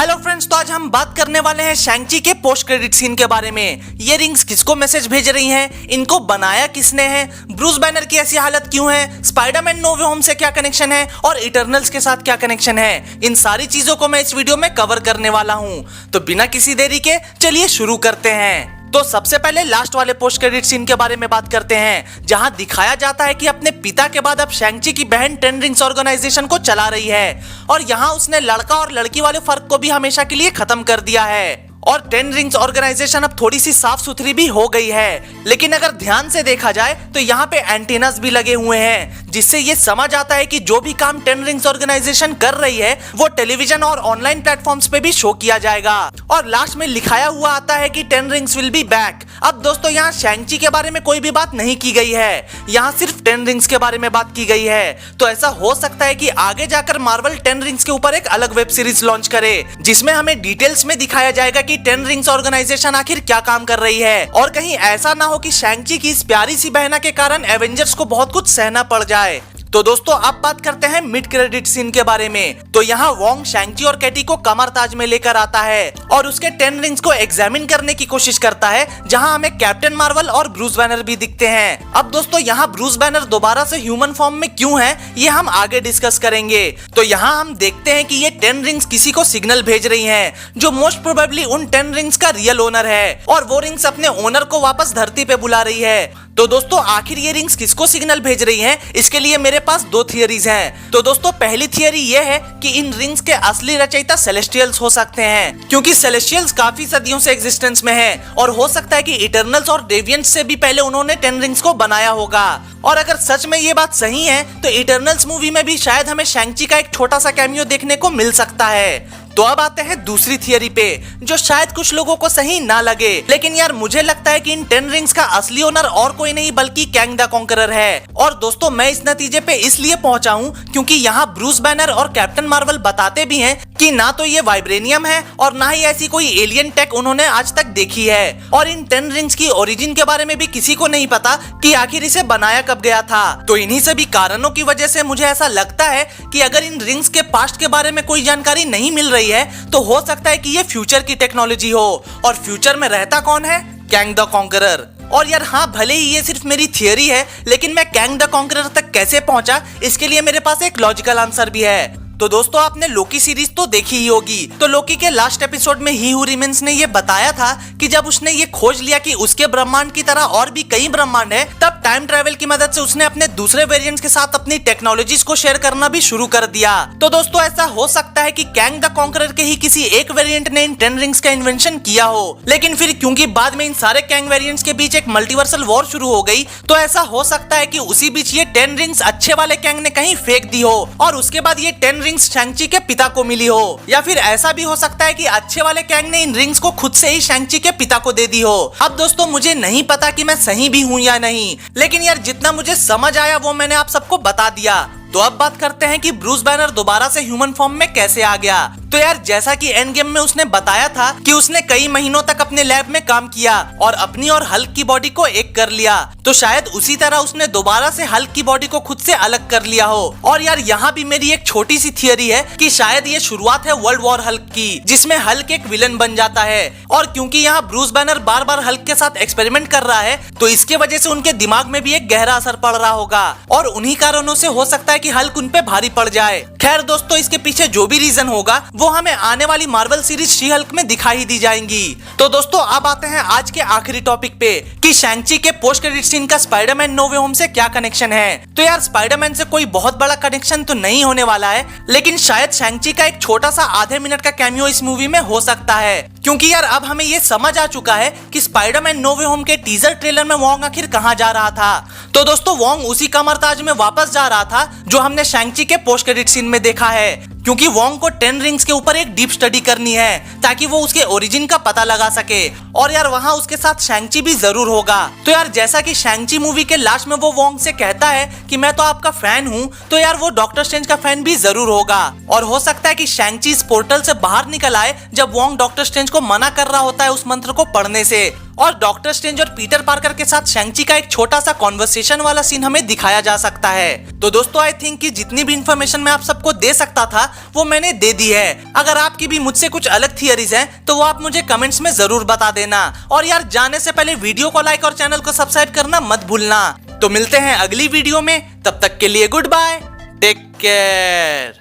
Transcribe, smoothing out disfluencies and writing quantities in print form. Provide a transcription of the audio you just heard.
Hello friends, तो आज हम बात करने वाले हैं शैंग-ची के पोस्ट क्रेडिट सीन के बारे में। ये रिंग्स किसको मैसेज भेज रही हैं, इनको बनाया किसने है, ब्रूस बैनर की ऐसी हालत क्यों है, स्पाइडरमैन नो वे होम से क्या कनेक्शन है और इटर्नल्स के साथ क्या कनेक्शन है, इन सारी चीजों को मैं इस वीडियो में कवर करने वाला हूं। तो बिना किसी देरी के चलिए शुरू करते हैं। तो सबसे पहले लास्ट वाले पोस्ट क्रेडिट सीन के बारे में बात करते हैं, जहां दिखाया जाता है कि अपने पिता के बाद अब शैंग-ची की बहन 10 रिंग्स ऑर्गेनाइजेशन को चला रही है और यहां उसने लड़का और लड़की वाले फर्क को भी हमेशा के लिए खत्म कर दिया है और 10 रिंग्स ऑर्गेनाइजेशन अब थोड़ी सी साफ सुथरी भी हो गई है। लेकिन अगर ध्यान से देखा जाए तो यहाँ पे एंटीनास भी लगे हुए हैं, जिससे ये समझ आता है कि जो भी काम 10 रिंग्स ऑर्गेनाइजेशन कर रही है वो टेलीविजन और ऑनलाइन प्लेटफॉर्म्स पे भी शो किया जाएगा। और लास्ट में लिखाया हुआ आता है कि 10 रिंग्स विल बी बैक। अब दोस्तों यहाँ शैंग-ची के बारे में कोई भी बात नहीं की गई है, यहाँ सिर्फ 10 रिंग्स के बारे में बात की गई है। तो ऐसा हो सकता है कि आगे जाकर मार्वल 10 रिंग्स के ऊपर एक अलग वेब सीरीज लॉन्च करे, जिसमें हमें डिटेल्स में दिखाया जाएगा कि 10 रिंग्स ऑर्गेनाइजेशन आखिर क्या काम कर रही है। और कहीं ऐसा ना हो कि शैंग-ची की इस प्यारी सी बहना के कारण एवेंजर्स को बहुत कुछ सहना पड़ जाए। तो दोस्तों अब बात करते हैं मिड क्रेडिट सीन के बारे में। तो यहाँ वोंग शैंग-ची और कैटी को कमर ताज में लेकर आता है और उसके 10 रिंग्स को एग्जामिन करने की कोशिश करता है, जहाँ हमें कैप्टन मार्वल और ब्रूस बैनर भी दिखते हैं। अब दोस्तों यहाँ ब्रूस बैनर दोबारा से ह्यूमन फॉर्म में क्यों है, ये हम आगे डिस्कस करेंगे। तो यहाँ हम देखते हैं कि ये 10 रिंग्स किसी को सिग्नल भेज रही हैं, जो मोस्ट प्रोबेबली उन 10 रिंग्स का रियल ओनर है और वो रिंग्स अपने ओनर को वापस धरती पे बुला रही है। तो दोस्तों आखिर ये रिंग्स किसको सिग्नल भेज रही हैं, इसके लिए मेरे पास दो थियरीज हैं। तो दोस्तों पहली थियरी ये है कि इन रिंग्स के असली रचयिता सेलेस्टियल्स हो सकते हैं, क्योंकि सेलेस्टियल्स काफी सदियों से एग्जिस्टेंस में हैं और हो सकता है कि इटर्नल्स और डेविएंट्स से भी पहले उन्होंने 10 रिंग्स को बनाया होगा। और अगर सच में ये बात सही है तो इटर्नल्स मूवी में भी शायद हमें शैंग-ची का एक छोटा सा कैमियो देखने को मिल सकता है। तो अब आते हैं दूसरी थियरी पे, जो शायद कुछ लोगों को सही ना लगे, लेकिन यार मुझे लगता है कि इन 10 रिंग्स का असली ओनर और कोई नहीं बल्कि कैंग द कॉन्करर है। और दोस्तों मैं इस नतीजे पे इसलिए पहुंचा हूं क्योंकि यहाँ ब्रूस बैनर और कैप्टन मार्वल बताते भी हैं कि ना तो ये वाइब्रेनियम है और ना ही ऐसी कोई एलियन टेक उन्होंने आज तक देखी है। और इन 10 रिंग्स की ओरिजिन के बारे में भी किसी को नहीं पता कि आखिर इसे बनाया कब गया था। तो इन्हीं सभी कारणों की वजह से मुझे ऐसा लगता है कि अगर इन रिंग्स के पास्ट के बारे में कोई जानकारी नहीं मिल रही है तो हो सकता है कि ये फ्यूचर की टेक्नोलॉजी हो। और फ्यूचर में रहता कौन है? Kang the conqueror. और यार हाँ, भले ही ये सिर्फ मेरी थियरी है, लेकिन मैं कैंग द कॉन्करर तक कैसे पहुंचा इसके लिए मेरे पास एक लॉजिकल आंसर भी है। तो दोस्तों आपने लोकी सीरीज तो देखी ही होगी। तो लोकी के लास्ट एपिसोड में ही हू रिमेन्स ने ये बताया था कि जब उसने ये खोज लिया कि उसके ब्रह्मांड की तरह और भी कई ब्रह्मांड है, तब टाइम ट्रेवल की मदद से उसने अपने दूसरे वेरिएंट्स के साथ अपनी टेक्नोलॉजीज को शेयर करना भी शुरू कर दिया। तो दोस्तों ऐसा हो सकता है कि कैंग द कॉन्करर के ही किसी एक वेरिएंट ने इन 10 रिंग्स का इन्वेंशन किया हो, लेकिन फिर क्योंकि बाद में इन सारे कैंग वेरिएंट्स के बीच एक मल्टीवर्सल वॉर शुरू हो गई, तो ऐसा हो सकता है कि उसी बीच ये 10 रिंग्स अच्छे वाले कैंग ने कहीं फेंक दी हो और उसके बाद ये 10 रिंग्स शैंग-ची के पिता को मिली हो। या फिर ऐसा भी हो सकता है कि अच्छे वाले कैंग ने इन रिंग्स को खुद से ही शैंग-ची के पिता को दे दी हो। अब दोस्तों मुझे नहीं पता कि मैं सही भी हूँ या नहीं, लेकिन यार जितना मुझे समझ आया वो मैंने आप सबको बता दिया। तो अब बात करते हैं कि ब्रूस बैनर दोबारा से ह्यूमन फॉर्म में कैसे आ गया। तो यार जैसा कि एंड गेम में उसने बताया था कि उसने कई महीनों तक अपने लैब में काम किया और अपनी और हल्क की बॉडी को एक कर लिया, तो शायद उसी तरह उसने दोबारा से हल्क की बॉडी को खुद से अलग कर लिया हो। और यार यहाँ भी मेरी एक छोटी सी थियरी है कि शायद ये शुरुआत है वर्ल्ड वॉर हल्क की, जिसमें हल्क एक विलन बन जाता है। और क्योंकि यहाँ ब्रूस बैनर बार बार हल्क के साथ एक्सपेरिमेंट कर रहा है, तो इसके वजह से उनके दिमाग में भी एक गहरा असर पड़ रहा होगा और उन्हीं कारणों से हो सकता है कि हल्क उन पे भारी पड़ जाए। खैर दोस्तों इसके पीछे जो भी रीजन होगा वो हमें आने वाली मार्वल सीरीज शी हल्क में दिखाई दी जाएंगी। तो दोस्तों अब आते हैं आज के आखिरी टॉपिक पे कि शैंग-ची के पोस्ट क्रेडिट सीन का स्पाइडरमैन नो वे होम से क्या कनेक्शन है। तो यार स्पाइडरमैन से कोई बहुत बड़ा कनेक्शन तो नहीं होने वाला है, लेकिन शायद शैंग-ची का एक छोटा सा आधे मिनट का कैमियो इस मूवी में हो सकता है, क्योंकि यार अब हमें ये समझ आ चुका है कि स्पाइडरमैन नो वे होम के टीजर ट्रेलर में वोंग आखिर कहाँ जा रहा था। तो दोस्तों वोंग उसी कमरताज में वापस जा रहा था जो हमने शैंग-ची के पोस्ट क्रेडिट सीन में देखा है, क्योंकि वोंग को 10 रिंग्स के ऊपर एक डीप स्टडी करनी है ताकि वो उसके ओरिजिन का पता लगा सके। और यार वहाँ उसके साथ शैंग-ची भी जरूर होगा। तो यार जैसा कि शैंग-ची मूवी के लास्ट में वो वोंग से कहता है कि मैं तो आपका फैन हूँ, तो यार वो डॉक्टर स्ट्रेंज का फैन भी जरूर होगा। और हो सकता है कि शैंग-ची इस पोर्टल से बाहर निकल आए जब वोंग डॉक्टर स्ट्रेंज को मना कर रहा होता है उस मंत्र को पढ़ने से। और डॉक्टर स्ट्रेंज और पीटर पार्कर के साथ शैंग-ची का एक छोटा सा कॉन्वर्सेशन वाला सीन हमें दिखाया जा सकता है। तो दोस्तों आई थिंक कि जितनी भी इंफॉर्मेशन मैं आप सबको दे सकता था वो मैंने दे दी है। अगर आपकी भी मुझसे कुछ अलग थियरीज हैं तो वो आप मुझे कमेंट्स में जरूर बता देना। और यार जाने से पहले वीडियो को लाइक और चैनल को सब्सक्राइब करना मत भूलना। तो मिलते हैं अगली वीडियो में, तब तक के लिए गुड बाय, टेक केयर।